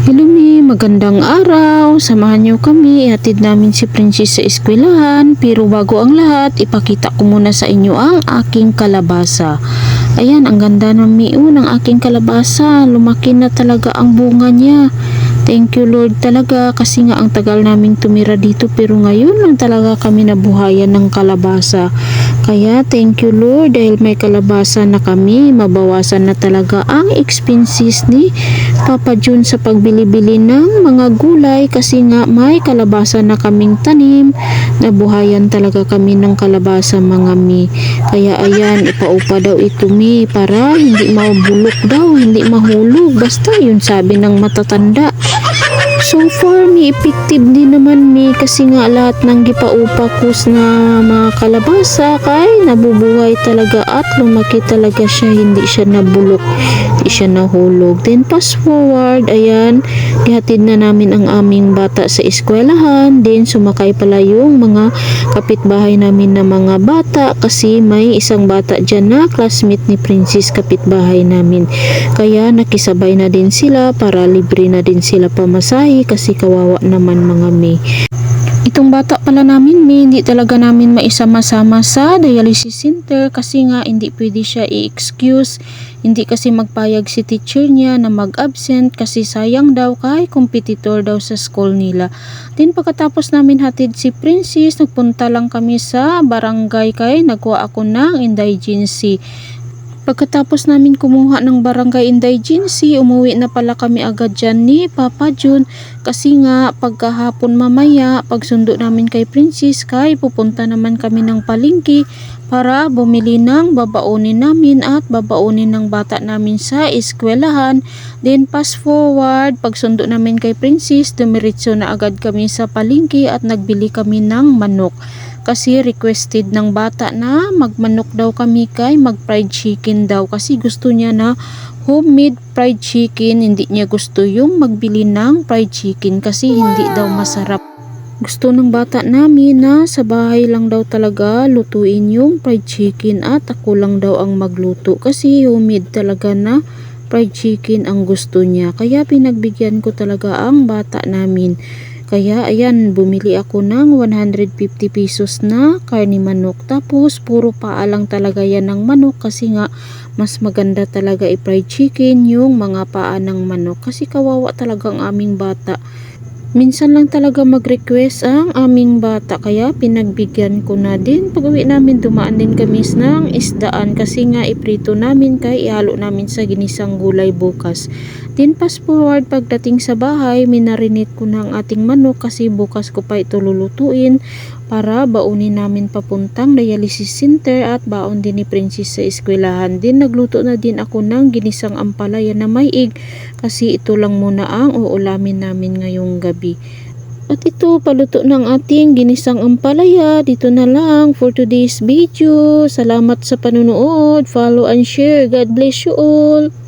Hello mi, magandang araw. Samahan niyo kami, ihatid namin si Princess sa eskwelahan. Pero bago ang lahat, ipakita ko muna sa inyo ang aking kalabasa. Ayan, ang ganda ng ng aking kalabasa. Lumaki na talaga ang bunga niya. Thank you Lord talaga kasi nga ang tagal naming tumira dito pero ngayon lang talaga kami nabuhayan ng kalabasa. Kaya thank you Lord dahil may kalabasa na kami, mabawasan na talaga ang expenses ni Papa Jun sa pagbili-bili ng mga gulay kasi nga may kalabasa na kaming tanim, nabuhayan talaga kami ng kalabasa mga mi. Kaya ayan, ipaupa daw ito mi para hindi mabulok daw, hindi mahulog, basta yun sabi ng matatanda. So far, effective din naman mi kasi nga lahat ng gipaupa ko na mga kalabasa kay nabubuhay talaga at lumaki talaga siya, hindi siya nabulok, hindi siya nahulog. Then fast forward, ayan, ihatid na namin ang aming bata sa eskwelahan. Then sumakay pala yung mga kapitbahay namin na mga bata kasi may isang bata dyan na classmate ni Princess, kapitbahay namin. Kaya nakisabay na din sila para libre na din sila pamasahe kasi kawawa naman mga me. Itong bata pala namin hindi talaga namin maisama-sama sa dialysis center kasi nga hindi pwede siya i-excuse. Hindi kasi magpayag si teacher niya na mag-absent kasi sayang daw kay competitor daw sa school nila. Then pagkatapos namin hatid si Princess, nagpunta lang kami sa barangay kay nagkuha ako ng indigency. Pagkatapos namin kumuha ng barangay indigency, umuwi na pala kami agad dyan ni Papa Jun kasi nga pagkahapon mamaya, pagsundo namin kay Princess kay pupunta naman kami ng palengke para bumili ng babaunin namin at babaunin ng bata namin sa eskwelahan. Then fast forward, pagsundo namin kay Princess, dumiretso na agad kami sa palengke at nagbili kami ng manok. Kasi requested ng bata na magmanok daw kami kay mag-fried chicken daw kasi gusto niya na homemade fried chicken, hindi niya gusto yung magbili ng fried chicken kasi hindi daw masarap. Gusto ng bata namin na sa bahay lang daw talaga lutuin yung fried chicken at ako lang daw ang magluto kasi homemade talaga na fried chicken ang gusto niya. Kaya pinagbigyan ko talaga ang bata namin. Kaya ayan, bumili ako ng 150 pesos na karni manok. Tapos puro paa lang talaga yan ng manok kasi nga mas maganda talaga i-fried chicken yung mga paa ng manok. Kasi kawawa talaga ang aming bata. Minsan lang talaga mag-request ang aming bata kaya pinagbigyan ko na din. Pag-uwi namin dumaan din kami ng isdaan kasi nga iprito namin kay ihalo namin sa ginisang gulay bukas. Then fast forward, pagdating sa bahay, minarinate ko na ang ating manok kasi bukas ko pa ito lulutuin para baunin namin papuntang dialysis center at baon din ni Princess sa eskwelahan. Din nagluto na din ako ng ginisang ampalaya na may egg kasi ito lang muna ang uulamin namin ngayong gabi. At ito, paluto ng ating ginisang ampalaya. Dito na lang for today's video. Salamat sa panunood. Follow and share. God bless you all.